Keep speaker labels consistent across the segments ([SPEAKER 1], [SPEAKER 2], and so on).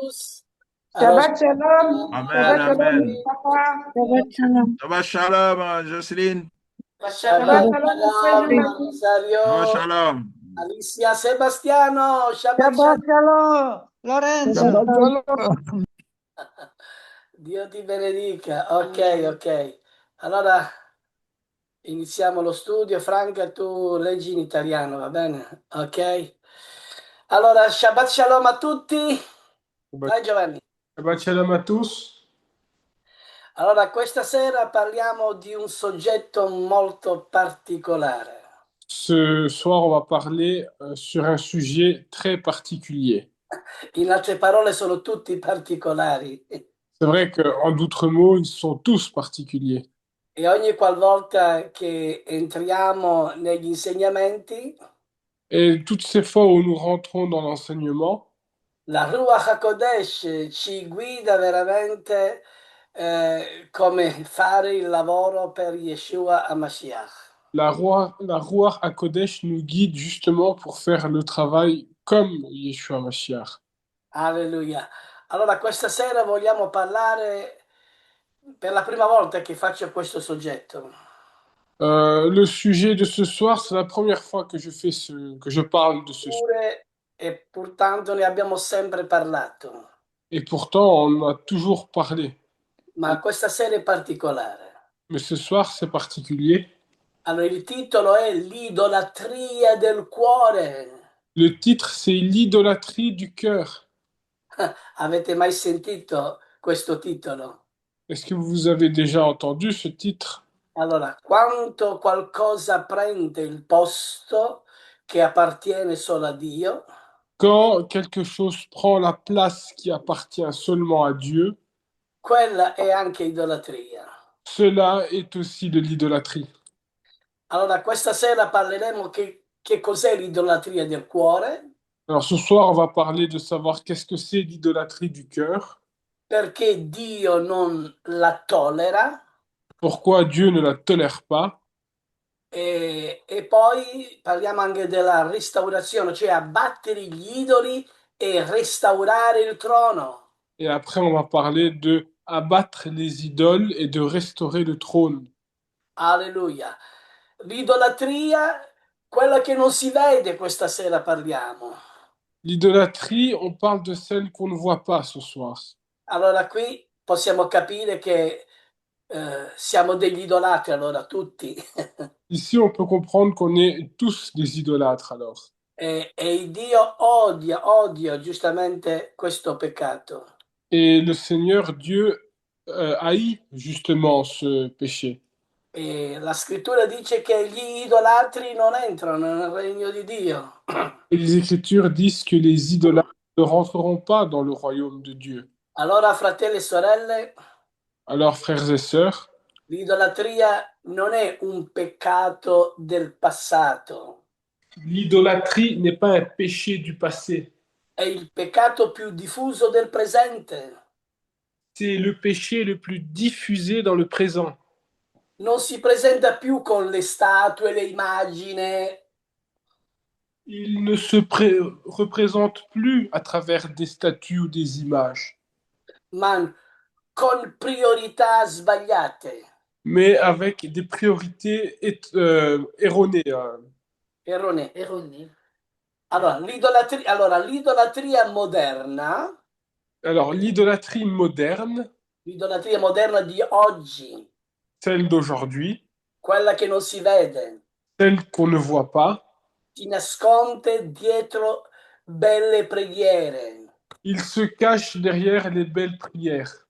[SPEAKER 1] tous. Alors,
[SPEAKER 2] Shabbat shalom.
[SPEAKER 3] Amen,
[SPEAKER 2] Shabbat shalom,
[SPEAKER 3] amen.
[SPEAKER 2] papa.
[SPEAKER 4] Shabbat shalom.
[SPEAKER 3] Shabbat shalom, Jocelyne.
[SPEAKER 2] Shabbat
[SPEAKER 1] Shabbat
[SPEAKER 4] Shabbat
[SPEAKER 2] shalom, frère
[SPEAKER 1] Shalom,
[SPEAKER 2] Jean-Baptiste.
[SPEAKER 3] Shabbat
[SPEAKER 1] Rosario,
[SPEAKER 3] shalom.
[SPEAKER 1] Alicia, Sebastiano, Shabbat
[SPEAKER 2] Shabbat
[SPEAKER 1] Shalom.
[SPEAKER 2] shalom,
[SPEAKER 4] Shabbat
[SPEAKER 2] Lorenzo.
[SPEAKER 5] Shabbat
[SPEAKER 4] shalom.
[SPEAKER 5] shalom.
[SPEAKER 1] Dio ti benedica. Ok, ok. Allora iniziamo lo studio. Franca, tu leggi in italiano, va bene? Ok. Allora, Shabbat Shalom a tutti.
[SPEAKER 5] Shabbat
[SPEAKER 1] Dai Giovanni.
[SPEAKER 5] Shabbat shalom à tous.
[SPEAKER 1] Allora, questa sera parliamo di un soggetto molto particolare.
[SPEAKER 5] Ce soir, on va parler sur un sujet très particulier.
[SPEAKER 1] In altre parole, sono tutti particolari.
[SPEAKER 5] C'est vrai qu'en d'autres mots, ils sont tous particuliers.
[SPEAKER 1] E ogni qualvolta che entriamo negli insegnamenti,
[SPEAKER 5] Et toutes ces fois où nous rentrons dans l'enseignement,
[SPEAKER 1] la Ruach HaKodesh ci guida veramente come fare il lavoro per Yeshua HaMashiach.
[SPEAKER 5] la Ruach HaKodesh nous guide justement pour faire le travail comme Yeshua Mashiach.
[SPEAKER 1] Alleluia. Allora, questa sera vogliamo parlare per la prima volta che faccio questo soggetto.
[SPEAKER 5] Le sujet de ce soir, c'est la première fois que que je parle de ce sujet.
[SPEAKER 1] Pure e pertanto ne abbiamo sempre parlato,
[SPEAKER 5] Et pourtant, on en a toujours parlé.
[SPEAKER 1] ma questa sera è particolare.
[SPEAKER 5] Mais ce soir, c'est particulier.
[SPEAKER 1] Allora, il titolo è L'idolatria del cuore.
[SPEAKER 5] Le titre, c'est l'idolâtrie du cœur.
[SPEAKER 1] Avete mai sentito questo titolo?
[SPEAKER 5] Est-ce que vous avez déjà entendu ce titre?
[SPEAKER 1] Allora, quanto qualcosa prende il posto che appartiene solo a Dio,
[SPEAKER 5] Quand quelque chose prend la place qui appartient seulement à Dieu,
[SPEAKER 1] quella è anche idolatria.
[SPEAKER 5] cela est aussi de l'idolâtrie.
[SPEAKER 1] Allora, questa sera parleremo che cos'è l'idolatria del cuore,
[SPEAKER 5] Alors ce soir, on va parler de savoir qu'est-ce que c'est l'idolâtrie du cœur,
[SPEAKER 1] perché Dio non la tollera
[SPEAKER 5] pourquoi Dieu ne la tolère pas,
[SPEAKER 1] e poi parliamo anche della restaurazione, cioè abbattere gli idoli e restaurare il trono.
[SPEAKER 5] et après on va parler de abattre les idoles et de restaurer le trône.
[SPEAKER 1] Alleluia. L'idolatria, quella che non si vede, questa sera parliamo.
[SPEAKER 5] L'idolâtrie, on parle de celle qu'on ne voit pas ce soir.
[SPEAKER 1] Allora qui possiamo capire che siamo degli idolatri, allora tutti.
[SPEAKER 5] Ici, on peut comprendre qu'on est tous des idolâtres alors.
[SPEAKER 1] E Dio odia giustamente questo peccato.
[SPEAKER 5] Et le Seigneur Dieu haït justement ce péché.
[SPEAKER 1] E la scrittura dice che gli idolatri non entrano nel regno di Dio.
[SPEAKER 5] Et les Écritures disent que les idolâtres ne rentreront pas dans le royaume de Dieu.
[SPEAKER 1] Allora, fratelli e sorelle,
[SPEAKER 5] Alors, frères et sœurs,
[SPEAKER 1] l'idolatria non è un peccato del passato,
[SPEAKER 5] l'idolâtrie n'est pas un péché du passé.
[SPEAKER 1] è il peccato più diffuso del presente.
[SPEAKER 5] C'est le péché le plus diffusé dans le présent.
[SPEAKER 1] Non si presenta più con le statue, le immagini,
[SPEAKER 5] Il ne se représente plus à travers des statues ou des images,
[SPEAKER 1] ma con priorità sbagliate.
[SPEAKER 5] mais avec des priorités erronées.
[SPEAKER 1] Erronee. Allora, l'idolatria moderna,
[SPEAKER 5] Alors, l'idolâtrie moderne,
[SPEAKER 1] l'idolatria moderna di oggi,
[SPEAKER 5] celle d'aujourd'hui,
[SPEAKER 1] quella che non si vede,
[SPEAKER 5] celle qu'on ne voit pas,
[SPEAKER 1] si nasconde dietro belle preghiere,
[SPEAKER 5] il se cache derrière les belles prières.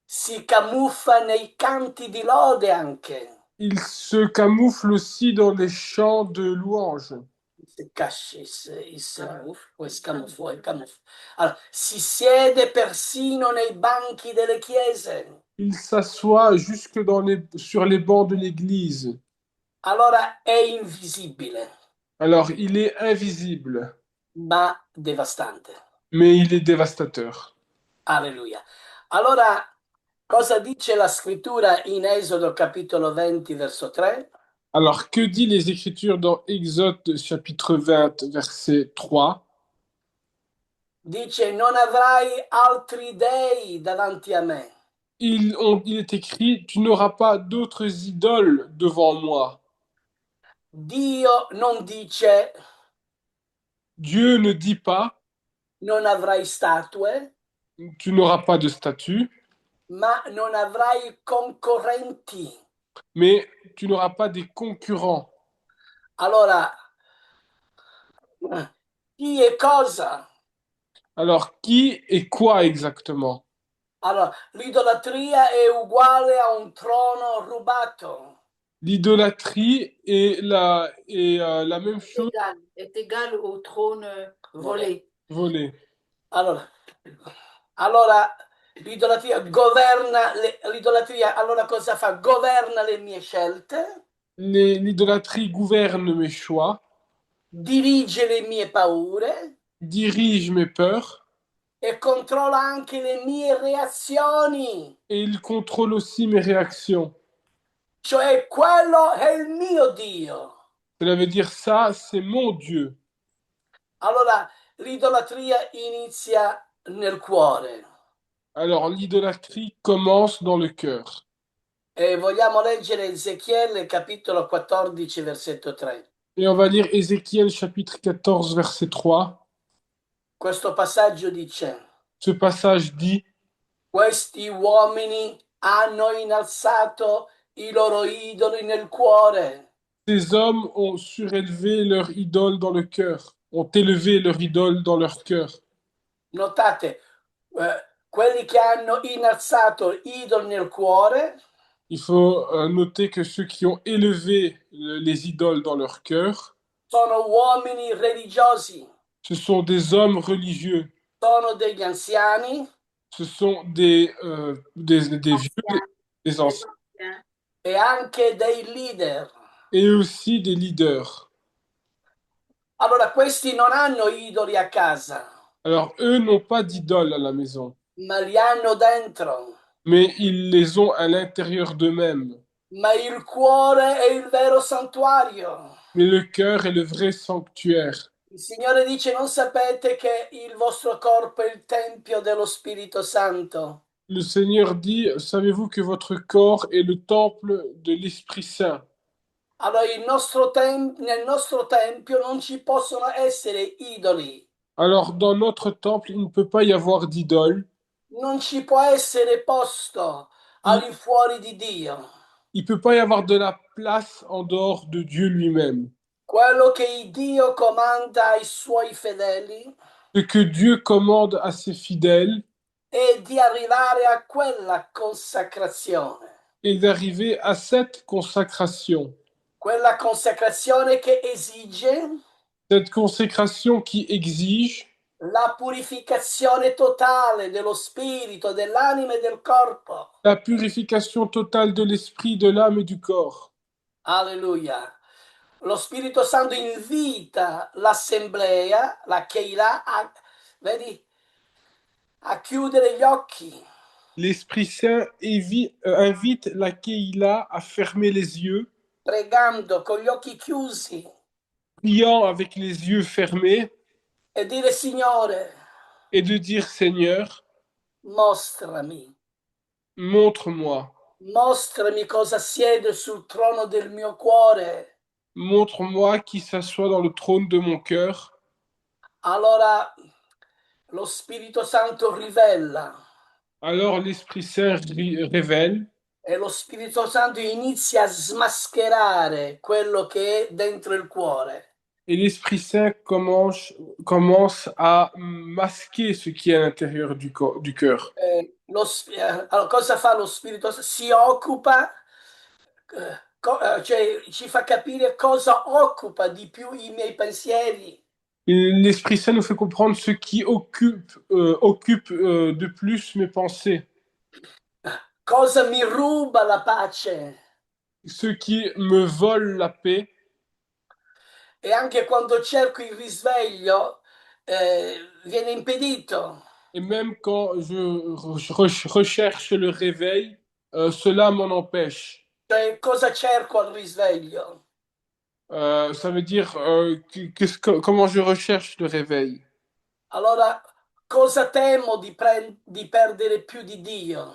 [SPEAKER 1] si camuffa nei canti di lode anche.
[SPEAKER 5] Il se camoufle aussi dans les chants de louange.
[SPEAKER 1] Si cache, o camuffa. Allora, si siede persino nei banchi delle chiese.
[SPEAKER 5] Il s'assoit jusque sur les bancs de l'église.
[SPEAKER 1] Allora è invisibile,
[SPEAKER 5] Alors, il est invisible,
[SPEAKER 1] ma devastante.
[SPEAKER 5] mais il est dévastateur.
[SPEAKER 1] Alleluia. Allora, cosa dice la scrittura in Esodo capitolo 20, verso 3?
[SPEAKER 5] Alors, que dit les Écritures dans Exode chapitre 20, verset 3?
[SPEAKER 1] Dice, non avrai altri dei davanti a me.
[SPEAKER 5] Il est écrit, tu n'auras pas d'autres idoles devant moi.
[SPEAKER 1] Dio non dice,
[SPEAKER 5] Dieu ne dit pas,
[SPEAKER 1] non avrai statue,
[SPEAKER 5] tu n'auras pas de statue,
[SPEAKER 1] ma non avrai concorrenti.
[SPEAKER 5] mais tu n'auras pas des concurrents.
[SPEAKER 1] Allora, chi e cosa?
[SPEAKER 5] Alors, qui et quoi exactement?
[SPEAKER 1] Allora, l'idolatria è uguale a un trono rubato.
[SPEAKER 5] L'idolâtrie est la même chose
[SPEAKER 2] Est égal au trône volé.
[SPEAKER 5] volée.
[SPEAKER 1] Allora, allora l'idolatria governa l'idolatria, allora cosa fa? Governa le mie scelte,
[SPEAKER 5] L'idolâtrie gouverne mes choix,
[SPEAKER 1] dirige le mie paure
[SPEAKER 5] dirige mes peurs,
[SPEAKER 1] e controlla anche le mie reazioni.
[SPEAKER 5] et il contrôle aussi mes réactions.
[SPEAKER 1] Cioè, quello è il mio Dio.
[SPEAKER 5] Cela veut dire ça, c'est mon Dieu.
[SPEAKER 1] Allora, l'idolatria inizia nel cuore.
[SPEAKER 5] Alors, l'idolâtrie commence dans le cœur.
[SPEAKER 1] E vogliamo leggere Ezechiele capitolo 14, versetto 3.
[SPEAKER 5] Et on va lire Ézéchiel chapitre 14, verset 3.
[SPEAKER 1] Questo passaggio dice:
[SPEAKER 5] Ce passage dit,
[SPEAKER 1] questi uomini hanno innalzato i loro idoli nel cuore.
[SPEAKER 5] ces hommes ont surélevé leur idole dans le cœur, ont élevé leur idole dans leur cœur.
[SPEAKER 1] Notate, quelli che hanno innalzato idoli nel cuore
[SPEAKER 5] Il faut noter que ceux qui ont élevé les idoles dans leur cœur,
[SPEAKER 1] sono uomini religiosi,
[SPEAKER 5] ce sont des hommes religieux,
[SPEAKER 1] sono degli anziani
[SPEAKER 5] ce sont des vieux, des anciens,
[SPEAKER 1] e anche dei leader.
[SPEAKER 5] et aussi des leaders.
[SPEAKER 1] Allora, questi non hanno idoli a casa,
[SPEAKER 5] Alors, eux n'ont pas d'idoles à la maison,
[SPEAKER 1] ma li hanno dentro.
[SPEAKER 5] mais ils les ont à l'intérieur d'eux-mêmes.
[SPEAKER 1] Ma il cuore è il vero santuario.
[SPEAKER 5] Mais le cœur est le vrai sanctuaire.
[SPEAKER 1] Il Signore dice: non sapete che il vostro corpo è il tempio dello Spirito Santo?
[SPEAKER 5] Le Seigneur dit, savez-vous que votre corps est le temple de l'Esprit Saint?
[SPEAKER 1] Allora, nel nostro tempio non ci possono essere idoli,
[SPEAKER 5] Alors, dans notre temple, il ne peut pas y avoir d'idole.
[SPEAKER 1] non ci può essere posto
[SPEAKER 5] Il
[SPEAKER 1] al di fuori di Dio.
[SPEAKER 5] ne peut pas y avoir de la place en dehors de Dieu lui-même.
[SPEAKER 1] Quello che Dio comanda ai suoi fedeli
[SPEAKER 5] Ce que Dieu commande à ses fidèles
[SPEAKER 1] è di arrivare a quella consacrazione.
[SPEAKER 5] est d'arriver à cette consacration.
[SPEAKER 1] Quella consacrazione che esige
[SPEAKER 5] Cette consécration qui exige
[SPEAKER 1] la purificazione totale dello spirito, dell'anima e del corpo.
[SPEAKER 5] la purification totale de l'esprit, de l'âme et du corps.
[SPEAKER 1] Alleluia. Lo Spirito Santo invita l'assemblea, la Keilah, vedi, a chiudere gli occhi,
[SPEAKER 5] L'Esprit Saint invite la Keïla à fermer les yeux,
[SPEAKER 1] pregando con gli occhi chiusi
[SPEAKER 5] priant avec les yeux fermés
[SPEAKER 1] e dire: Signore,
[SPEAKER 5] et de dire Seigneur,
[SPEAKER 1] mostrami,
[SPEAKER 5] montre-moi,
[SPEAKER 1] mostrami cosa siede sul trono del mio cuore.
[SPEAKER 5] montre-moi qui s'assoit dans le trône de mon cœur.
[SPEAKER 1] Allora lo Spirito Santo rivela
[SPEAKER 5] Alors l'Esprit Saint révèle
[SPEAKER 1] e lo Spirito Santo inizia a smascherare quello che è dentro il cuore.
[SPEAKER 5] et l'Esprit Saint commence à masquer ce qui est à l'intérieur du cœur.
[SPEAKER 1] Allora, cosa fa lo Spirito Santo? Si occupa, cioè ci fa capire cosa occupa di più i miei pensieri,
[SPEAKER 5] Et l'Esprit Saint nous fait comprendre ce qui occupe de plus mes pensées,
[SPEAKER 1] cosa mi ruba la pace.
[SPEAKER 5] ce qui me vole la paix.
[SPEAKER 1] E anche quando cerco il risveglio, viene impedito.
[SPEAKER 5] Et même quand je recherche le réveil, cela m'en empêche.
[SPEAKER 1] Cioè, cosa cerco al risveglio?
[SPEAKER 5] Ça veut dire comment je recherche le réveil.
[SPEAKER 1] Allora, Cosa temo di perdere più di Dio?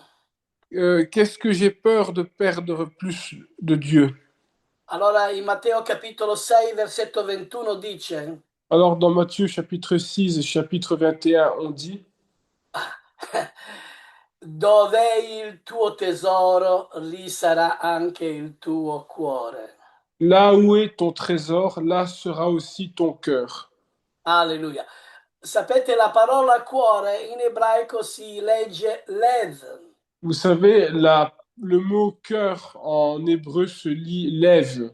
[SPEAKER 5] Qu'est-ce que j'ai peur de perdre plus de Dieu?
[SPEAKER 1] Allora in Matteo capitolo 6, versetto 21 dice,
[SPEAKER 5] Alors dans Matthieu chapitre 6 et chapitre 21, on dit,
[SPEAKER 1] dov'è il tuo tesoro, lì sarà anche il tuo cuore.
[SPEAKER 5] là où est ton trésor, là sera aussi ton cœur.
[SPEAKER 1] Alleluia. Sapete, la parola cuore in ebraico si legge lev.
[SPEAKER 5] Vous savez, le mot cœur en hébreu se lit lève.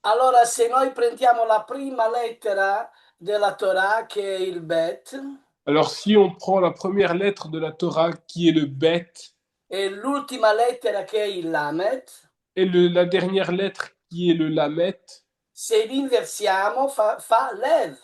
[SPEAKER 1] Allora, se noi prendiamo la prima lettera della Torah, che è il bet,
[SPEAKER 5] Alors si on prend la première lettre de la Torah qui est le bet
[SPEAKER 1] e l'ultima lettera che è il lamet,
[SPEAKER 5] et la dernière lettre qui est le lamet,
[SPEAKER 1] se li inversiamo fa lev,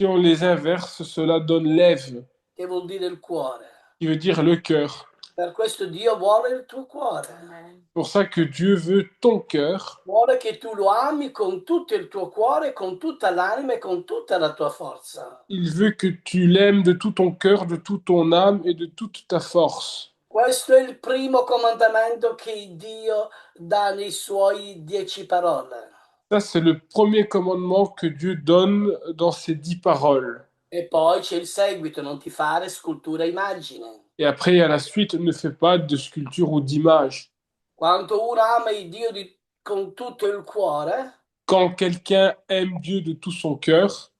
[SPEAKER 5] si on les inverse, cela donne lève,
[SPEAKER 1] che vuol dire il cuore.
[SPEAKER 5] qui veut dire le cœur.
[SPEAKER 1] Per questo Dio vuole il tuo cuore.
[SPEAKER 2] Amen.
[SPEAKER 5] C'est pour ça que Dieu veut ton cœur.
[SPEAKER 1] Vuole che tu lo ami con tutto il tuo cuore, con tutta l'anima e con tutta la tua forza.
[SPEAKER 5] Il veut que tu l'aimes de tout ton cœur, de toute ton âme et de toute ta force.
[SPEAKER 1] Questo è il primo comandamento che Dio dà nei suoi 10 parole.
[SPEAKER 5] Ça, c'est le premier commandement que Dieu donne dans ses 10 paroles.
[SPEAKER 1] E poi c'è il seguito, non ti fare scultura e immagine.
[SPEAKER 5] Et après, à la suite, ne fais pas de sculpture ou d'image.
[SPEAKER 1] Quando uno ama il Dio con tutto il cuore,
[SPEAKER 5] Quand quelqu'un aime Dieu de tout son cœur,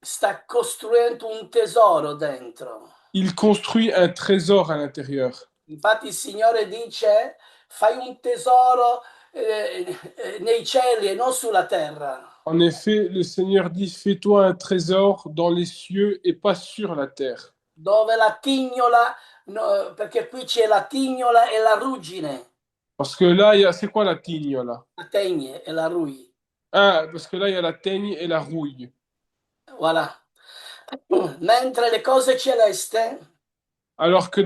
[SPEAKER 1] sta costruendo un tesoro dentro.
[SPEAKER 5] il construit un trésor à l'intérieur.
[SPEAKER 1] Infatti il Signore dice, fai un tesoro nei cieli e non sulla terra.
[SPEAKER 5] En effet, le Seigneur dit, fais-toi un trésor dans les cieux et pas sur la terre.
[SPEAKER 1] Dove la tignola, no, perché qui c'è la tignola e la ruggine,
[SPEAKER 5] Parce que là, c'est quoi la tigne, là?
[SPEAKER 1] la tegne e la rui.
[SPEAKER 5] Ah, parce que là, il y a la teigne et la rouille.
[SPEAKER 1] Voilà. Mentre le cose celeste
[SPEAKER 5] Alors que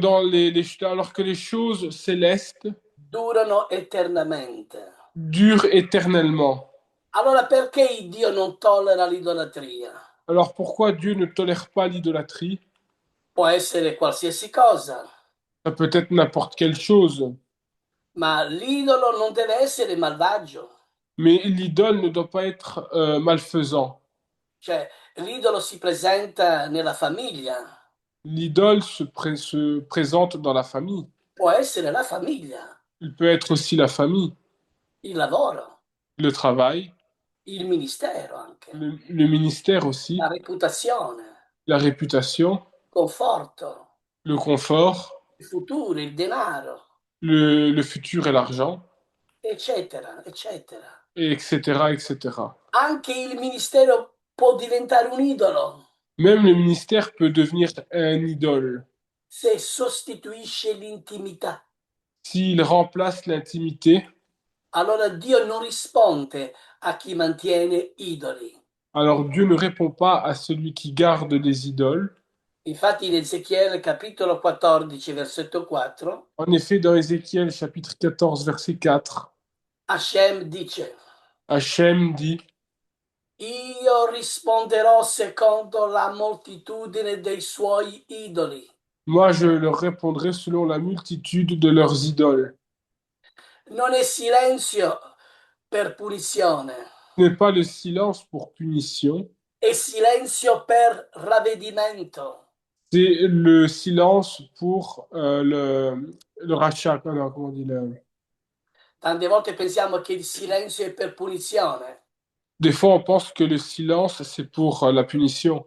[SPEAKER 5] alors que les choses célestes
[SPEAKER 1] durano eternamente.
[SPEAKER 5] durent éternellement.
[SPEAKER 1] Allora perché Dio non tollera l'idolatria?
[SPEAKER 5] Alors pourquoi Dieu ne tolère pas l'idolâtrie?
[SPEAKER 1] Può essere qualsiasi cosa,
[SPEAKER 5] Ça peut être n'importe quelle chose,
[SPEAKER 1] ma l'idolo non deve essere malvagio.
[SPEAKER 5] mais l'idole ne doit pas être malfaisant.
[SPEAKER 1] Cioè, l'idolo si presenta nella famiglia,
[SPEAKER 5] L'idole se présente dans la famille.
[SPEAKER 1] può essere la famiglia,
[SPEAKER 5] Il peut être aussi la famille,
[SPEAKER 1] il lavoro,
[SPEAKER 5] le travail,
[SPEAKER 1] il ministero anche,
[SPEAKER 5] le ministère aussi,
[SPEAKER 1] la reputazione,
[SPEAKER 5] la réputation,
[SPEAKER 1] il conforto,
[SPEAKER 5] le confort,
[SPEAKER 1] il futuro, il denaro,
[SPEAKER 5] le futur et l'argent,
[SPEAKER 1] eccetera, eccetera.
[SPEAKER 5] et etc., etc.
[SPEAKER 1] Anche il ministero può diventare un idolo
[SPEAKER 5] Même le ministère peut devenir un idole
[SPEAKER 1] se sostituisce l'intimità.
[SPEAKER 5] s'il remplace l'intimité.
[SPEAKER 1] Allora Dio non risponde a chi mantiene idoli.
[SPEAKER 5] Alors Dieu ne répond pas à celui qui garde les idoles.
[SPEAKER 1] Infatti in Ezechiele capitolo 14, versetto 4,
[SPEAKER 5] En effet, dans Ézéchiel chapitre 14, verset 4,
[SPEAKER 1] Hashem dice,
[SPEAKER 5] Hachem dit,
[SPEAKER 1] io risponderò secondo la moltitudine dei suoi idoli.
[SPEAKER 5] moi je leur répondrai selon la multitude de leurs idoles.
[SPEAKER 1] Non è silenzio per punizione,
[SPEAKER 5] Ce n'est pas le silence pour punition,
[SPEAKER 1] è silenzio per ravvedimento.
[SPEAKER 5] c'est le silence pour le rachat. Non, comment on dit
[SPEAKER 1] Tante volte pensiamo che il silenzio è per punizione,
[SPEAKER 5] Des fois, on pense que le silence, c'est pour la punition.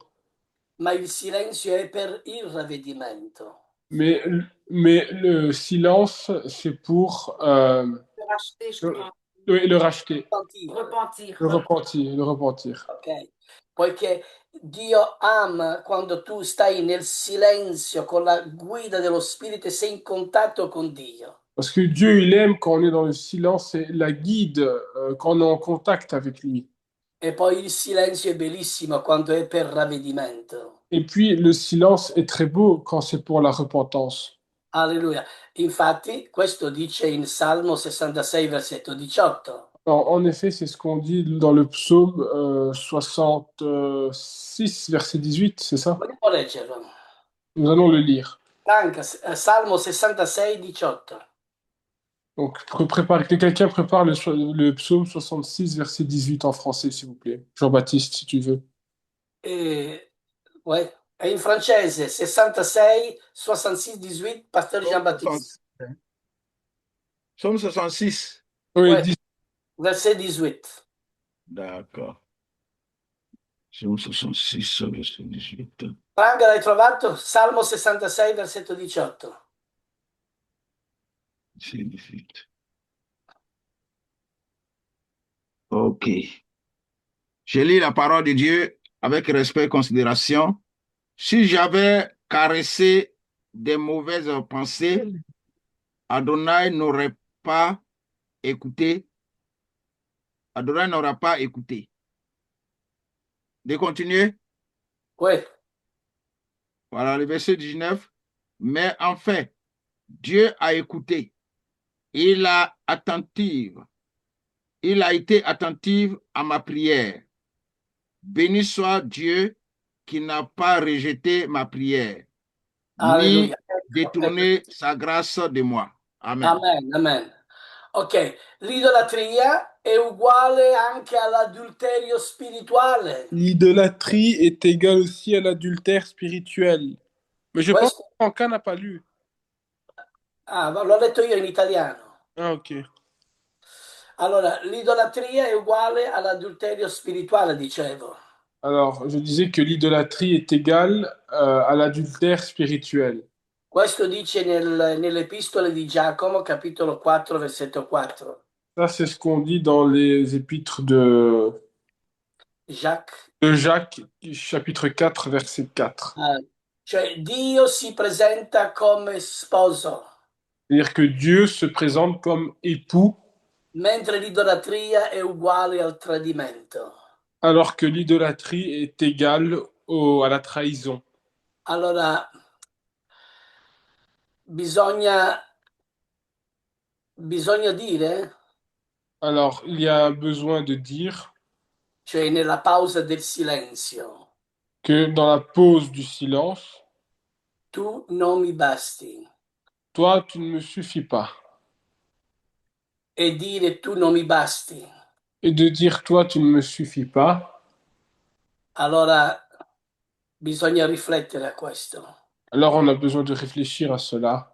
[SPEAKER 1] ma il silenzio è per il ravvedimento.
[SPEAKER 5] Mais, mais le silence, c'est pour
[SPEAKER 2] Le racheter, je crois.
[SPEAKER 5] le racheter,
[SPEAKER 2] Repentir.
[SPEAKER 5] le repentir, le repentir.
[SPEAKER 1] Ok? Poiché Dio ama quando tu stai nel silenzio con la guida dello Spirito e sei in contatto con Dio.
[SPEAKER 5] Parce que Dieu, il aime quand on est dans le silence et la guide quand on est en contact avec lui.
[SPEAKER 1] E poi il silenzio è bellissimo quando è per ravvedimento.
[SPEAKER 5] Et puis, le silence est très beau quand c'est pour la repentance.
[SPEAKER 1] Alleluia. Infatti, questo dice in Salmo 66, versetto 18.
[SPEAKER 5] En effet, c'est ce qu'on dit dans le psaume 66, verset 18, c'est ça?
[SPEAKER 1] Vogliamo leggerlo.
[SPEAKER 5] Nous allons le lire.
[SPEAKER 1] Franca, Salmo 66, 18.
[SPEAKER 5] Donc, que quelqu'un prépare le psaume 66, verset 18 en français, s'il vous plaît. Jean-Baptiste, si tu veux.
[SPEAKER 1] Et, ouais. Et in francese 66, 66, 18, Pasteur
[SPEAKER 3] Psaume
[SPEAKER 1] Jean-Baptiste.
[SPEAKER 3] 66. Psaume 66.
[SPEAKER 5] Oui,
[SPEAKER 1] Ouais, verset 18.
[SPEAKER 3] D'accord. Psaume 66, verset 18.
[SPEAKER 1] Franca, l'hai trovato? Salmo 66, versetto 18.
[SPEAKER 3] C'est 18. OK. Je lis la parole de Dieu avec respect et considération. Si j'avais caressé des mauvaises pensées, Adonai n'aurait pas écouté. Adonai n'aura pas écouté. De continuer.
[SPEAKER 1] Ouais.
[SPEAKER 3] Voilà le verset 19. Mais en fait, Dieu a écouté. Il a attentive. Il a été attentif à ma prière. Béni soit Dieu qui n'a pas rejeté ma prière, ni
[SPEAKER 1] Alleluia. Ecco.
[SPEAKER 3] détourné sa grâce de moi. Amen.
[SPEAKER 1] Amen, amen. Ok, l'idolatria è uguale anche all'adulterio spirituale.
[SPEAKER 5] l'idolâtrie est égale aussi à l'adultère spirituel. Mais je pense que
[SPEAKER 1] Questo,
[SPEAKER 5] Franca n'a pas lu.
[SPEAKER 1] l'ho letto io in italiano.
[SPEAKER 5] Ah, ok.
[SPEAKER 1] Allora, l'idolatria è uguale all'adulterio spirituale, dicevo.
[SPEAKER 5] Alors, je disais que l'idolâtrie est égale à l'adultère spirituel.
[SPEAKER 1] Questo dice nelle epistole di Giacomo, capitolo 4, versetto 4.
[SPEAKER 5] Ça, c'est ce qu'on dit dans les épîtres
[SPEAKER 1] Jacques,
[SPEAKER 5] de Jacques, chapitre 4, verset 4.
[SPEAKER 1] cioè Dio si presenta come sposo,
[SPEAKER 5] C'est-à-dire que Dieu se présente comme époux,
[SPEAKER 1] mentre l'idolatria è uguale al tradimento.
[SPEAKER 5] alors que l'idolâtrie est égale à la trahison.
[SPEAKER 1] Allora, bisogna, bisogna dire,
[SPEAKER 5] Alors, il y a besoin de dire
[SPEAKER 1] cioè nella pausa del silenzio,
[SPEAKER 5] que dans la pause du silence,
[SPEAKER 1] tu non mi basti.
[SPEAKER 5] toi, tu ne me suffis pas.
[SPEAKER 1] E dire tu non mi basti,
[SPEAKER 5] Et de dire toi, tu ne me suffis pas,
[SPEAKER 1] allora bisogna riflettere a questo.
[SPEAKER 5] alors on a besoin de réfléchir à cela.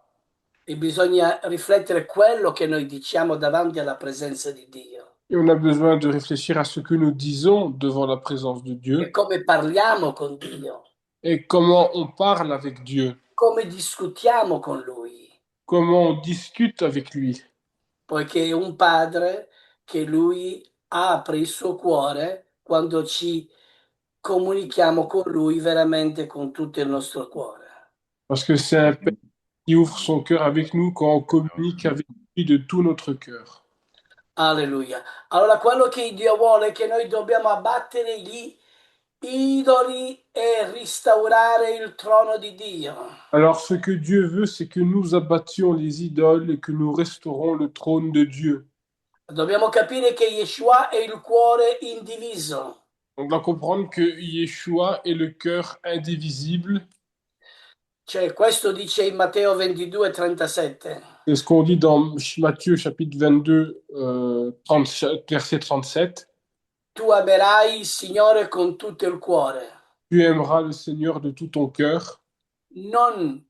[SPEAKER 1] E bisogna riflettere quello che noi diciamo davanti alla presenza di Dio
[SPEAKER 5] Et on a besoin de réfléchir à ce que nous disons devant la présence de
[SPEAKER 1] e
[SPEAKER 5] Dieu
[SPEAKER 1] come parliamo con Dio,
[SPEAKER 5] et comment on parle avec Dieu,
[SPEAKER 1] come discutiamo con Lui,
[SPEAKER 5] comment on discute avec lui.
[SPEAKER 1] poiché è un padre che Lui apre il suo cuore quando ci comunichiamo con Lui veramente con tutto il nostro cuore.
[SPEAKER 5] Parce que c'est un Père qui ouvre son cœur avec nous quand on communique avec lui de tout notre cœur.
[SPEAKER 1] Alleluia. Allora, quello che Dio vuole è che noi dobbiamo abbattere gli idoli e restaurare il trono di Dio.
[SPEAKER 5] Alors ce que Dieu veut, c'est que nous abattions les idoles et que nous restaurons le trône de Dieu.
[SPEAKER 1] Dobbiamo capire che Yeshua è il cuore indiviso.
[SPEAKER 5] On doit comprendre que Yeshua est le cœur indivisible.
[SPEAKER 1] Cioè, questo dice in Matteo 22, 37.
[SPEAKER 5] C'est ce qu'on dit dans Matthieu chapitre 22, 30, verset 37.
[SPEAKER 1] Tu amerai il Signore con tutto il cuore,
[SPEAKER 5] Tu aimeras le Seigneur de tout ton cœur,
[SPEAKER 1] non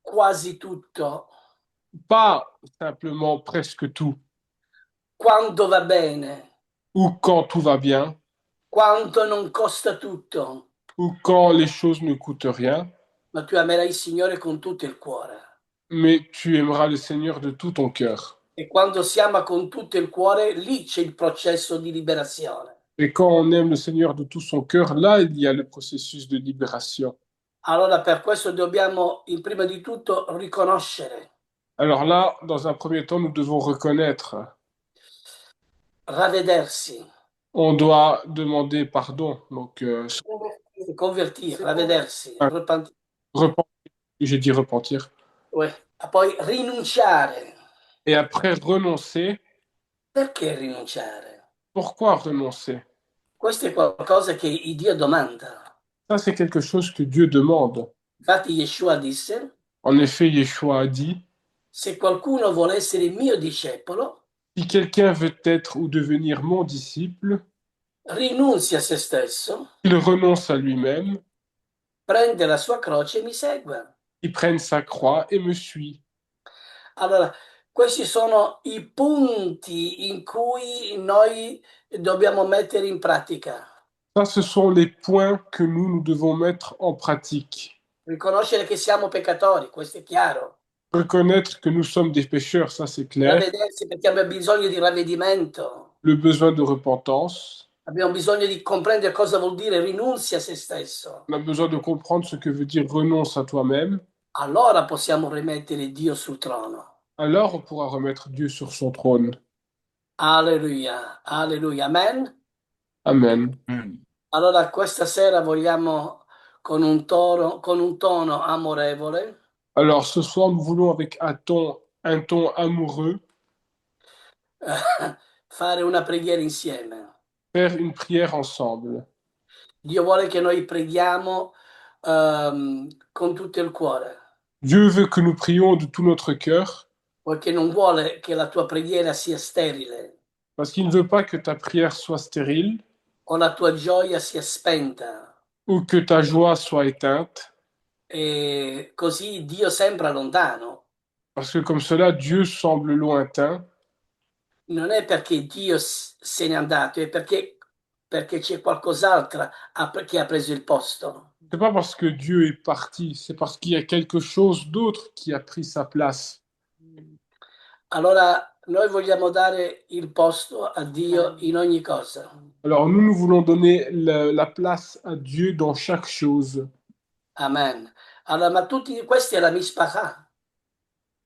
[SPEAKER 1] quasi tutto,
[SPEAKER 5] pas simplement presque tout,
[SPEAKER 1] quando va bene,
[SPEAKER 5] ou quand tout va bien,
[SPEAKER 1] quanto non costa tutto,
[SPEAKER 5] ou quand les choses ne coûtent rien,
[SPEAKER 1] ma tu amerai il Signore con tutto il cuore.
[SPEAKER 5] mais tu aimeras le Seigneur de tout ton cœur.
[SPEAKER 1] E quando si ama con tutto il cuore, lì c'è il processo di liberazione.
[SPEAKER 5] Et quand on aime le Seigneur de tout son cœur, là, il y a le processus de libération.
[SPEAKER 1] Allora per questo dobbiamo, prima di tutto, riconoscere,
[SPEAKER 5] Alors là, dans un premier temps, nous devons reconnaître,
[SPEAKER 1] ravvedersi,
[SPEAKER 5] on doit demander pardon, donc
[SPEAKER 1] convertire, ravvedersi, repentir,
[SPEAKER 5] repentir, j'ai dit repentir,
[SPEAKER 1] poi rinunciare.
[SPEAKER 5] et après renoncer.
[SPEAKER 1] Perché rinunciare?
[SPEAKER 5] Pourquoi renoncer?
[SPEAKER 1] Questo è qualcosa che Dio domanda.
[SPEAKER 5] Ça, c'est quelque chose que Dieu demande.
[SPEAKER 1] Infatti Yeshua disse,
[SPEAKER 5] En effet, Yeshua a dit,
[SPEAKER 1] se qualcuno vuole essere mio discepolo,
[SPEAKER 5] si quelqu'un veut être ou devenir mon disciple,
[SPEAKER 1] rinunzi a se stesso,
[SPEAKER 5] il renonce à lui-même,
[SPEAKER 1] prende la sua croce e mi segue.
[SPEAKER 5] il prenne sa croix et me suit.
[SPEAKER 1] Allora, questi sono i punti in cui noi dobbiamo mettere in pratica.
[SPEAKER 5] Ça, ce sont les points que nous devons mettre en pratique.
[SPEAKER 1] Riconoscere che siamo peccatori, questo è chiaro.
[SPEAKER 5] Reconnaître que nous sommes des pécheurs, ça c'est clair.
[SPEAKER 1] Ravvedersi perché abbiamo bisogno di ravvedimento.
[SPEAKER 5] Le besoin de repentance.
[SPEAKER 1] Abbiamo bisogno di comprendere cosa vuol dire rinunzia a se stesso.
[SPEAKER 5] On a besoin de comprendre ce que veut dire renonce à toi-même.
[SPEAKER 1] Allora possiamo rimettere Dio sul trono.
[SPEAKER 5] Alors on pourra remettre Dieu sur son trône.
[SPEAKER 1] Alleluia, alleluia, amen.
[SPEAKER 5] Amen.
[SPEAKER 1] Allora questa sera vogliamo con un tono amorevole
[SPEAKER 5] Alors ce soir, nous voulons avec un ton amoureux
[SPEAKER 1] fare una preghiera insieme.
[SPEAKER 5] faire une prière ensemble.
[SPEAKER 1] Dio vuole che noi preghiamo con tutto il cuore,
[SPEAKER 5] Dieu veut que nous prions de tout notre cœur
[SPEAKER 1] perché non vuole che la tua preghiera sia sterile
[SPEAKER 5] parce qu'il ne veut pas que ta prière soit stérile
[SPEAKER 1] o la tua gioia sia spenta
[SPEAKER 5] ou que ta joie soit éteinte
[SPEAKER 1] e così Dio sembra lontano.
[SPEAKER 5] parce que comme cela, Dieu semble lointain.
[SPEAKER 1] Non è perché Dio se n'è andato, è perché c'è qualcos'altro che ha preso il posto.
[SPEAKER 5] C'est pas parce que Dieu est parti, c'est parce qu'il y a quelque chose d'autre qui a pris sa place.
[SPEAKER 1] Allora noi vogliamo dare il posto a Dio in ogni cosa.
[SPEAKER 5] Alors nous voulons donner la place à Dieu dans chaque chose.
[SPEAKER 1] Amen. Allora, ma tutti questi è la mishpacha.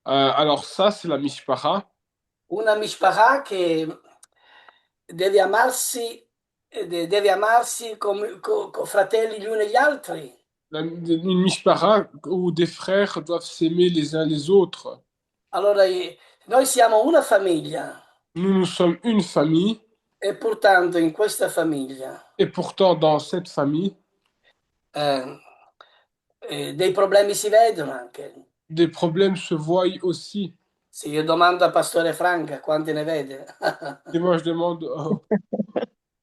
[SPEAKER 5] Alors ça, c'est la mishpara.
[SPEAKER 1] Una mishpacha che deve amarsi, deve amarsi come fratelli gli uni e gli altri.
[SPEAKER 5] Une mishpara où des frères doivent s'aimer les uns les autres.
[SPEAKER 1] Allora, noi siamo una famiglia
[SPEAKER 5] Nous sommes une famille
[SPEAKER 1] e pertanto in questa famiglia
[SPEAKER 5] et pourtant dans cette famille,
[SPEAKER 1] eh, dei problemi si vedono anche.
[SPEAKER 5] des problèmes se voient aussi.
[SPEAKER 1] Se io domando a Pastore Franca quanti ne vede,
[SPEAKER 5] Et moi, je demande, oh,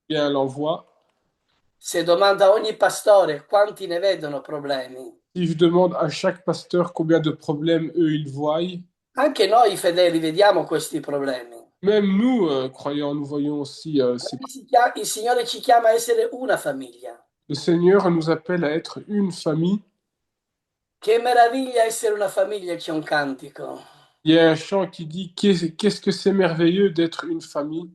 [SPEAKER 5] bien l'envoi.
[SPEAKER 1] se domanda a ogni pastore quanti ne vedono problemi,
[SPEAKER 5] Si je demande à chaque pasteur combien de problèmes eux ils voient,
[SPEAKER 1] anche noi fedeli vediamo questi problemi.
[SPEAKER 5] même nous, croyants, nous voyons aussi ces
[SPEAKER 1] Il Signore ci chiama a essere una famiglia.
[SPEAKER 5] Le Seigneur nous appelle à être une famille.
[SPEAKER 1] Che meraviglia essere una famiglia, c'è un cantico.
[SPEAKER 5] Il y a un chant qui dit qu'est-ce que c'est merveilleux d'être une famille.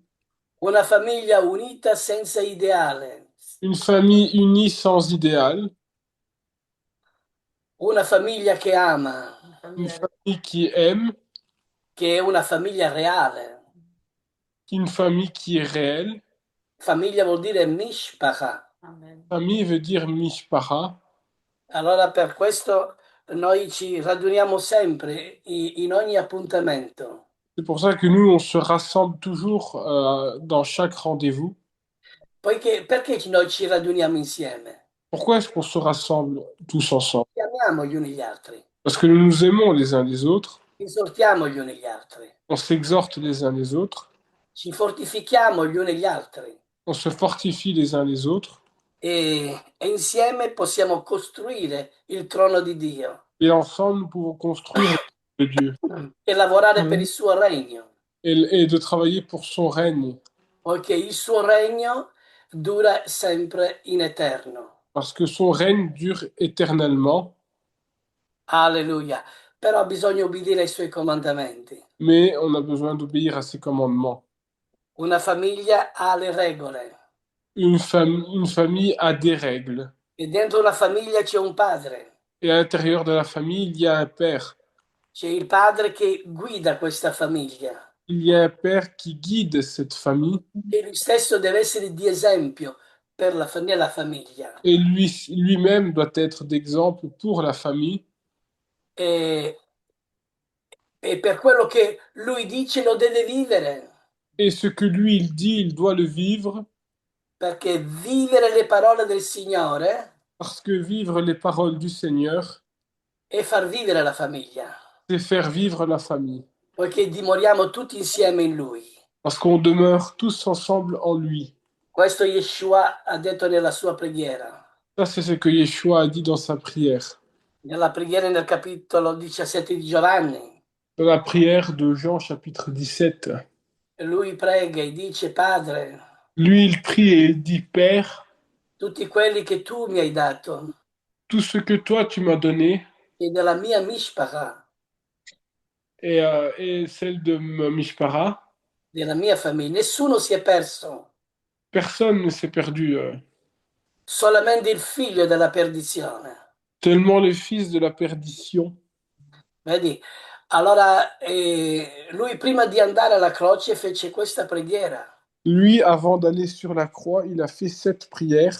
[SPEAKER 1] Una famiglia unita senza ideale.
[SPEAKER 5] Une famille unie sans idéal.
[SPEAKER 1] Una famiglia che ama,
[SPEAKER 5] Une famille qui aime.
[SPEAKER 1] che è una famiglia reale.
[SPEAKER 5] Une famille qui est réelle.
[SPEAKER 1] Famiglia vuol dire mishpacha.
[SPEAKER 5] Famille veut dire mishpara.
[SPEAKER 1] Allora per questo noi ci raduniamo sempre in ogni appuntamento.
[SPEAKER 5] C'est pour ça que nous, on se rassemble toujours dans chaque rendez-vous.
[SPEAKER 1] Perché noi ci raduniamo insieme?
[SPEAKER 5] Pourquoi est-ce qu'on se rassemble tous ensemble?
[SPEAKER 1] Ci amiamo gli uni gli altri,
[SPEAKER 5] Parce que nous nous aimons les uns les autres.
[SPEAKER 1] esortiamo gli uni gli altri,
[SPEAKER 5] On s'exhorte les uns les autres.
[SPEAKER 1] ci fortifichiamo gli uni gli altri
[SPEAKER 5] On se fortifie les uns les autres.
[SPEAKER 1] e insieme possiamo costruire il trono di Dio
[SPEAKER 5] Et ensemble, nous pouvons construire le Dieu
[SPEAKER 1] e lavorare per il suo regno,
[SPEAKER 5] et de travailler pour son règne.
[SPEAKER 1] poiché il suo regno dura sempre in eterno.
[SPEAKER 5] Parce que son règne dure éternellement,
[SPEAKER 1] Alleluia. Però bisogna obbedire ai suoi comandamenti.
[SPEAKER 5] mais on a besoin d'obéir à ses commandements.
[SPEAKER 1] Una famiglia ha le regole
[SPEAKER 5] Une famille a des règles.
[SPEAKER 1] e dentro la famiglia c'è un padre.
[SPEAKER 5] Et à l'intérieur de la famille, il y a un père.
[SPEAKER 1] C'è il padre che guida questa famiglia
[SPEAKER 5] Il y a un père qui guide cette famille.
[SPEAKER 1] e lui stesso deve essere di esempio nella famiglia.
[SPEAKER 5] Et lui-même doit être d'exemple pour la famille.
[SPEAKER 1] E, e per quello che lui dice lo deve vivere,
[SPEAKER 5] Et ce que lui, il dit, il doit le vivre.
[SPEAKER 1] perché vivere le parole del Signore
[SPEAKER 5] Parce que vivre les paroles du Seigneur,
[SPEAKER 1] e far vivere la famiglia,
[SPEAKER 5] c'est faire vivre la famille.
[SPEAKER 1] poiché dimoriamo tutti insieme in Lui.
[SPEAKER 5] Parce qu'on demeure tous ensemble en lui.
[SPEAKER 1] Questo Yeshua ha detto nella sua preghiera.
[SPEAKER 5] Ça, c'est ce que Yeshua a dit dans sa prière.
[SPEAKER 1] Nella preghiera nel capitolo 17 di Giovanni,
[SPEAKER 5] Dans la prière de Jean chapitre 17.
[SPEAKER 1] lui prega e dice, Padre,
[SPEAKER 5] Lui, il prie et il dit, Père,
[SPEAKER 1] tutti quelli che tu mi hai dato
[SPEAKER 5] tout ce que toi tu m'as donné
[SPEAKER 1] e della mia mishpacha,
[SPEAKER 5] et celle de Mishpara,
[SPEAKER 1] della mia famiglia, nessuno si è perso,
[SPEAKER 5] personne ne s'est perdu.
[SPEAKER 1] solamente il figlio della perdizione.
[SPEAKER 5] Seulement le fils de la perdition.
[SPEAKER 1] Vedi? Allora, lui prima di andare alla croce fece questa preghiera.
[SPEAKER 5] Lui, avant d'aller sur la croix, il a fait cette prière.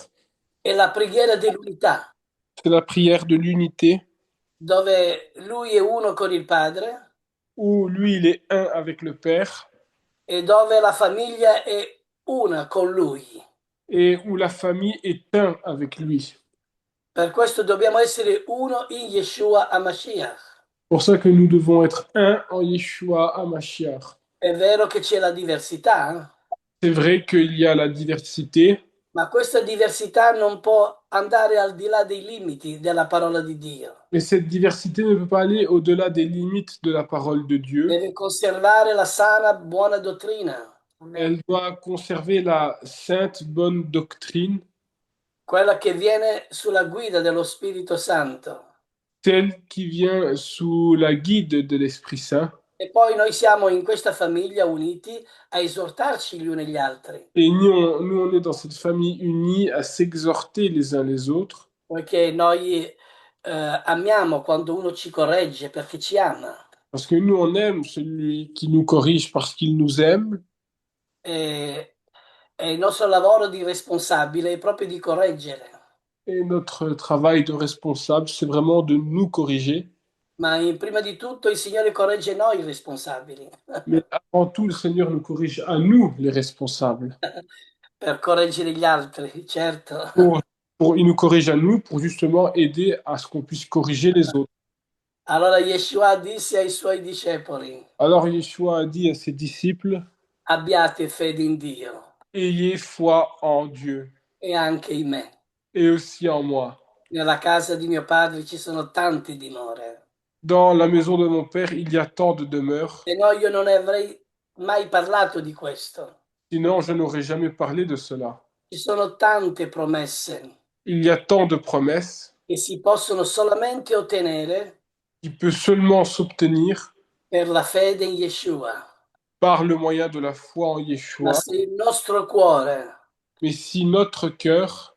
[SPEAKER 1] È la preghiera dell'unità,
[SPEAKER 5] C'est la prière de l'unité,
[SPEAKER 1] dove lui è uno con il Padre
[SPEAKER 5] où lui, il est un avec le Père
[SPEAKER 1] e dove la famiglia è una con lui.
[SPEAKER 5] et où la famille est un avec lui.
[SPEAKER 1] Per questo dobbiamo essere uno in Yeshua HaMashiach.
[SPEAKER 5] Pour ça que nous devons être un en Yeshua HaMashiach.
[SPEAKER 1] È vero che c'è la diversità,
[SPEAKER 5] C'est vrai qu'il y a la diversité,
[SPEAKER 1] ma questa diversità non può andare al di là dei limiti della parola di Dio.
[SPEAKER 5] mais cette diversité ne peut pas aller au-delà des limites de la parole de Dieu.
[SPEAKER 1] Deve conservare la sana, buona dottrina,
[SPEAKER 5] Elle doit conserver la sainte bonne doctrine,
[SPEAKER 1] quella che viene sulla guida dello Spirito Santo.
[SPEAKER 5] celle qui vient sous la guide de l'Esprit Saint.
[SPEAKER 1] E poi noi siamo in questa famiglia uniti a esortarci gli uni gli altri,
[SPEAKER 5] Et nous, on est dans cette famille unie à s'exhorter les uns les autres,
[SPEAKER 1] poiché noi amiamo quando uno ci corregge perché ci ama.
[SPEAKER 5] parce que nous, on aime celui qui nous corrige parce qu'il nous aime.
[SPEAKER 1] E, e il nostro lavoro di responsabile è proprio di correggere.
[SPEAKER 5] Et notre travail de responsable, c'est vraiment de nous corriger.
[SPEAKER 1] Ma prima di tutto il Signore corregge noi responsabili
[SPEAKER 5] Mais avant tout, le Seigneur nous corrige à nous, les responsables.
[SPEAKER 1] per correggere gli altri, certo.
[SPEAKER 5] Il nous corrige à nous pour justement aider à ce qu'on puisse corriger les autres.
[SPEAKER 1] Allora Yeshua disse ai suoi discepoli,
[SPEAKER 5] Alors Yeshua a dit à ses disciples,
[SPEAKER 1] abbiate fede in Dio
[SPEAKER 5] ayez foi en Dieu
[SPEAKER 1] e anche in me.
[SPEAKER 5] et aussi en moi.
[SPEAKER 1] Nella casa di mio padre ci sono tante dimore.
[SPEAKER 5] Dans la maison de mon Père, il y a tant de demeures.
[SPEAKER 1] Se no io non avrei mai parlato di questo.
[SPEAKER 5] Sinon, je n'aurais jamais parlé de cela.
[SPEAKER 1] Ci sono tante promesse
[SPEAKER 5] Il y a tant de promesses
[SPEAKER 1] che si possono solamente ottenere
[SPEAKER 5] qui peuvent seulement s'obtenir
[SPEAKER 1] per la fede in Yeshua.
[SPEAKER 5] par le moyen de la foi en
[SPEAKER 1] Ma
[SPEAKER 5] Yeshua.
[SPEAKER 1] se il nostro cuore,
[SPEAKER 5] Mais si notre cœur,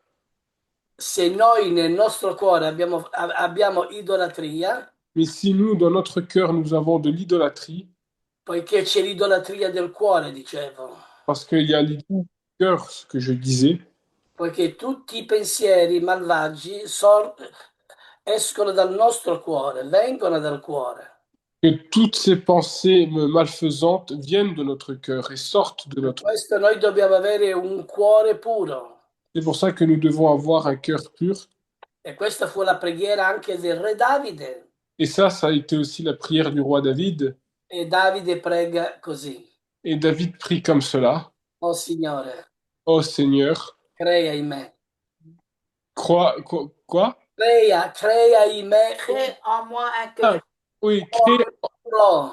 [SPEAKER 1] se noi nel nostro cuore abbiamo idolatria,
[SPEAKER 5] mais si nous, dans notre cœur, nous avons de l'idolâtrie,
[SPEAKER 1] poiché c'è l'idolatria del cuore, dicevo,
[SPEAKER 5] parce qu'il y a l'idolâtrie du cœur, ce que je disais,
[SPEAKER 1] poiché tutti i pensieri malvagi escono dal nostro cuore, vengono dal cuore.
[SPEAKER 5] que toutes ces pensées malfaisantes viennent de notre cœur et sortent de
[SPEAKER 1] Per
[SPEAKER 5] notre.
[SPEAKER 1] questo noi dobbiamo avere un cuore puro.
[SPEAKER 5] C'est pour ça que nous devons avoir un cœur pur.
[SPEAKER 1] E questa fu la preghiera anche del re Davide.
[SPEAKER 5] Et ça a été aussi la prière du roi David.
[SPEAKER 1] E Davide prega così.
[SPEAKER 5] Et David prie comme cela.
[SPEAKER 1] Oh Signore,
[SPEAKER 5] Ô Seigneur,
[SPEAKER 1] crea in me.
[SPEAKER 5] Quoi?
[SPEAKER 1] Crea in me
[SPEAKER 2] Crée en moi un
[SPEAKER 5] Ah,
[SPEAKER 2] cœur
[SPEAKER 5] oui,
[SPEAKER 1] puro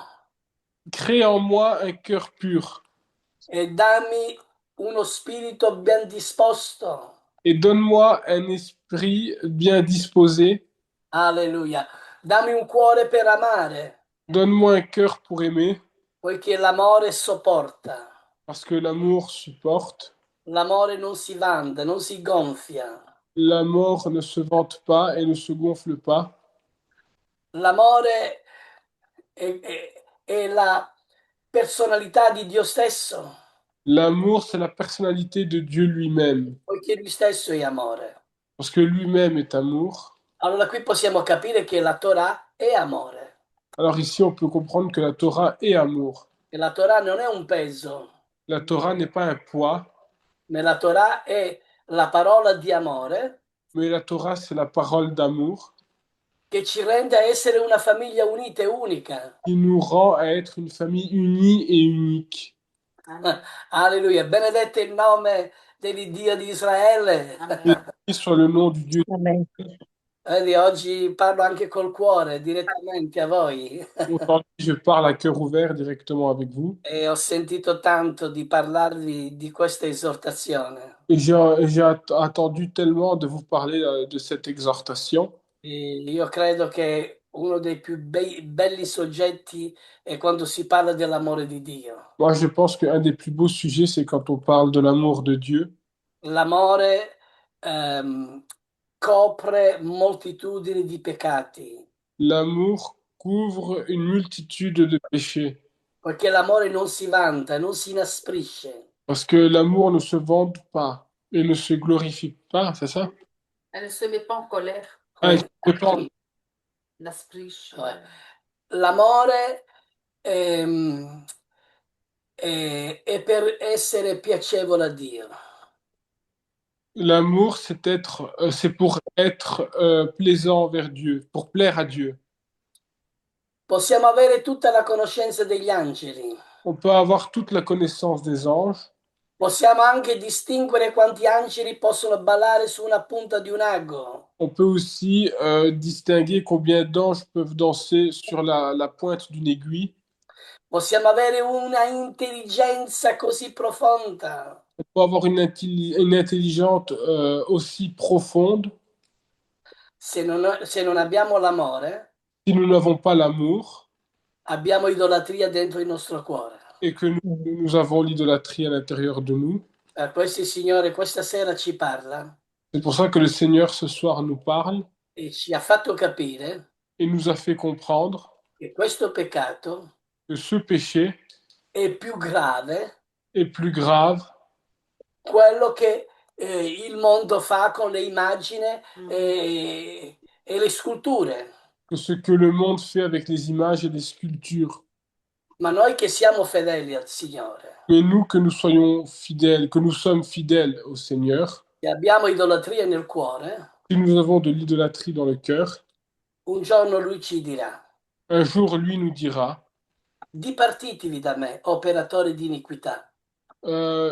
[SPEAKER 5] crée en moi un cœur pur.
[SPEAKER 1] e dammi uno spirito ben disposto.
[SPEAKER 5] Et donne-moi un esprit bien disposé.
[SPEAKER 1] Alleluia. Dammi un cuore per amare,
[SPEAKER 5] Donne-moi un cœur pour aimer,
[SPEAKER 1] poiché l'amore sopporta.
[SPEAKER 5] parce que l'amour supporte.
[SPEAKER 1] L'amore non si vanta, non si gonfia.
[SPEAKER 5] L'amour ne se vante pas et ne se gonfle pas.
[SPEAKER 1] L'amore è la personalità di Dio stesso,
[SPEAKER 5] L'amour, c'est la personnalité de Dieu lui-même,
[SPEAKER 1] poiché lui stesso è amore.
[SPEAKER 5] parce que lui-même est amour.
[SPEAKER 1] Allora qui possiamo capire che la Torah è amore.
[SPEAKER 5] Alors ici, on peut comprendre que la Torah est amour.
[SPEAKER 1] E la Torah non è un peso,
[SPEAKER 5] La Torah n'est pas un poids,
[SPEAKER 1] ma la Torah è la parola di amore
[SPEAKER 5] mais la Torah, c'est la parole d'amour
[SPEAKER 1] che che ci rende essere una famiglia unita e unica.
[SPEAKER 5] qui nous rend à être une famille unie et unique.
[SPEAKER 2] Amen.
[SPEAKER 1] Alleluia, benedetto il nome dell'Iddio di Israele.
[SPEAKER 2] Amen.
[SPEAKER 5] Béni soit le nom du Dieu.
[SPEAKER 4] Amen.
[SPEAKER 1] Vedi, oggi parlo anche col cuore direttamente a voi
[SPEAKER 5] Aujourd'hui, je parle à cœur ouvert directement avec vous.
[SPEAKER 1] e ho sentito tanto di parlarvi di questa esortazione.
[SPEAKER 5] Et j'ai attendu tellement de vous parler de cette exhortation.
[SPEAKER 1] E io credo che uno dei più belli soggetti è quando si parla dell'amore di Dio.
[SPEAKER 5] Moi, je pense qu'un des plus beaux sujets, c'est quand on parle de l'amour de Dieu.
[SPEAKER 1] L'amore copre moltitudini di peccati,
[SPEAKER 5] L'amour couvre une multitude de péchés.
[SPEAKER 1] perché l'amore non si vanta, non si inasprisce.
[SPEAKER 5] Parce que l'amour ne se vante pas et ne se glorifie pas, c'est ça?
[SPEAKER 2] Elle ne se met pas en colère.
[SPEAKER 5] Ah, il ne se pas-
[SPEAKER 2] La spriche.
[SPEAKER 1] Ouais. L'amore è per essere piacevole a Dio.
[SPEAKER 5] L'amour, c'est pour être plaisant vers Dieu, pour plaire à Dieu.
[SPEAKER 1] Possiamo avere tutta la conoscenza degli angeli,
[SPEAKER 5] On peut avoir toute la connaissance des anges.
[SPEAKER 1] possiamo anche distinguere quanti angeli possono ballare su una punta di un ago.
[SPEAKER 5] On peut aussi distinguer combien d'anges peuvent danser sur la pointe d'une aiguille.
[SPEAKER 1] Possiamo avere una intelligenza così profonda,
[SPEAKER 5] On peut avoir une intelligence aussi profonde.
[SPEAKER 1] se non abbiamo l'amore,
[SPEAKER 5] Si nous n'avons pas l'amour
[SPEAKER 1] abbiamo idolatria dentro il nostro cuore.
[SPEAKER 5] et que nous avons l'idolâtrie à l'intérieur de nous,
[SPEAKER 1] Per questo il Signore questa sera ci parla
[SPEAKER 5] c'est pour ça que le Seigneur ce soir nous parle
[SPEAKER 1] e ci ha fatto capire
[SPEAKER 5] et nous a fait comprendre
[SPEAKER 1] che questo peccato
[SPEAKER 5] que ce péché
[SPEAKER 1] è più grave
[SPEAKER 5] est plus grave
[SPEAKER 1] quello che il mondo fa con le immagini e le sculture.
[SPEAKER 5] que ce que le monde fait avec les images et les sculptures.
[SPEAKER 1] Ma noi che siamo fedeli al Signore,
[SPEAKER 5] Mais nous, que nous soyons fidèles, que nous sommes fidèles au Seigneur,
[SPEAKER 1] che abbiamo idolatria nel cuore,
[SPEAKER 5] si nous avons de l'idolâtrie dans le cœur,
[SPEAKER 1] un giorno Lui ci dirà:
[SPEAKER 5] un jour, lui nous dira,
[SPEAKER 1] dipartitevi da me, operatori di iniquità,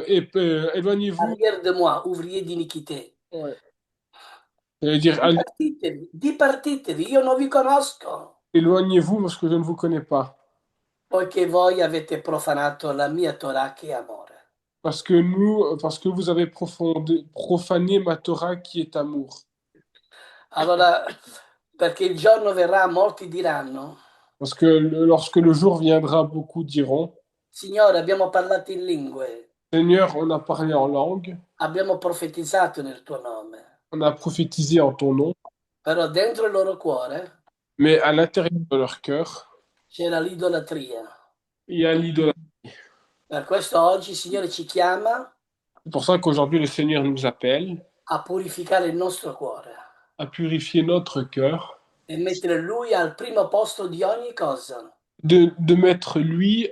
[SPEAKER 5] éloignez-vous,
[SPEAKER 1] arrière de moi, ouvrier d'iniquité.
[SPEAKER 5] ouais. C'est-à-dire,
[SPEAKER 1] Dipartitevi, io non vi conosco,
[SPEAKER 5] éloignez-vous parce que je ne vous connais pas.
[SPEAKER 1] poiché voi avete profanato la mia Torah che è amore.
[SPEAKER 5] Parce que vous avez profané ma Torah qui est amour.
[SPEAKER 1] Allora, perché il giorno verrà, molti diranno:
[SPEAKER 5] Parce que lorsque le jour viendra, beaucoup diront,
[SPEAKER 1] Signore, abbiamo parlato in lingue,
[SPEAKER 5] Seigneur, on a parlé en langue,
[SPEAKER 1] abbiamo profetizzato nel tuo nome,
[SPEAKER 5] on a prophétisé en ton nom,
[SPEAKER 1] però dentro il loro cuore
[SPEAKER 5] mais à l'intérieur de leur cœur,
[SPEAKER 1] c'era l'idolatria.
[SPEAKER 5] il y a l'idolâtrie.
[SPEAKER 1] Per questo oggi il Signore ci chiama
[SPEAKER 5] C'est pour ça qu'aujourd'hui, le Seigneur nous appelle
[SPEAKER 1] a purificare il nostro cuore
[SPEAKER 5] à purifier notre cœur,
[SPEAKER 1] e mettere Lui al primo posto di ogni cosa.
[SPEAKER 5] de mettre lui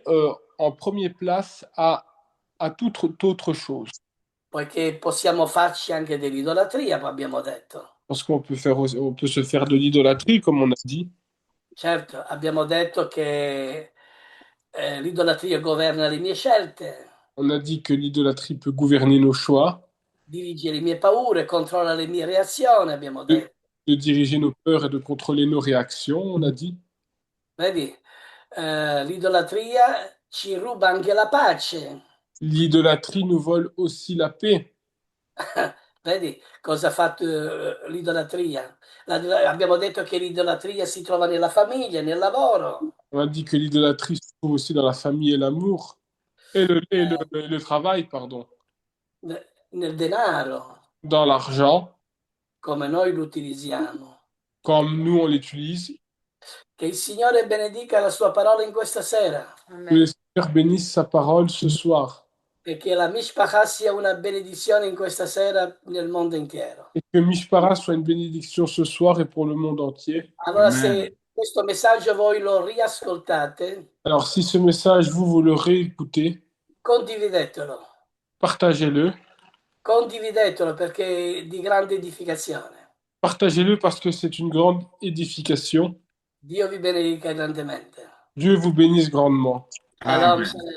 [SPEAKER 5] en première place à toute autre chose.
[SPEAKER 1] Poiché possiamo farci anche dell'idolatria, come abbiamo detto.
[SPEAKER 5] Parce on peut se faire de l'idolâtrie, comme on a dit.
[SPEAKER 1] Certo, abbiamo detto che l'idolatria governa le mie scelte,
[SPEAKER 5] On a dit que l'idolâtrie peut gouverner nos choix,
[SPEAKER 1] dirige le mie paure, controlla le mie reazioni, abbiamo detto.
[SPEAKER 5] de diriger nos peurs et de contrôler nos réactions, on a dit.
[SPEAKER 1] Vedi, l'idolatria ci ruba anche la pace.
[SPEAKER 5] L'idolâtrie nous vole aussi la paix.
[SPEAKER 1] Vedi cosa ha fatto l'idolatria? Abbiamo detto che l'idolatria si trova nella famiglia, nel lavoro,
[SPEAKER 5] On a dit que l'idolâtrie se trouve aussi dans la famille et l'amour, le travail, pardon,
[SPEAKER 1] nel denaro,
[SPEAKER 5] dans l'argent,
[SPEAKER 1] come noi lo utilizziamo.
[SPEAKER 5] comme nous on l'utilise.
[SPEAKER 1] Che il Signore benedica la sua parola in questa sera
[SPEAKER 5] Que
[SPEAKER 2] Amen.
[SPEAKER 5] le Seigneur bénisse sa parole ce soir
[SPEAKER 1] e che la Mishpacha sia una benedizione in questa sera nel mondo intero.
[SPEAKER 5] et que Mishpara soit une bénédiction ce soir et pour le monde entier.
[SPEAKER 1] Allora,
[SPEAKER 3] Amen.
[SPEAKER 1] se questo messaggio voi lo riascoltate,
[SPEAKER 5] Alors si ce message, vous le réécoutez,
[SPEAKER 1] condividetelo.
[SPEAKER 5] partagez-le
[SPEAKER 1] Condividetelo perché è di grande edificazione.
[SPEAKER 5] Partagez-le parce que c'est une grande édification.
[SPEAKER 1] Dio vi benedica grandemente.
[SPEAKER 5] Dieu vous bénisse grandement.
[SPEAKER 1] Shalom,
[SPEAKER 3] Amen.
[SPEAKER 1] shalom.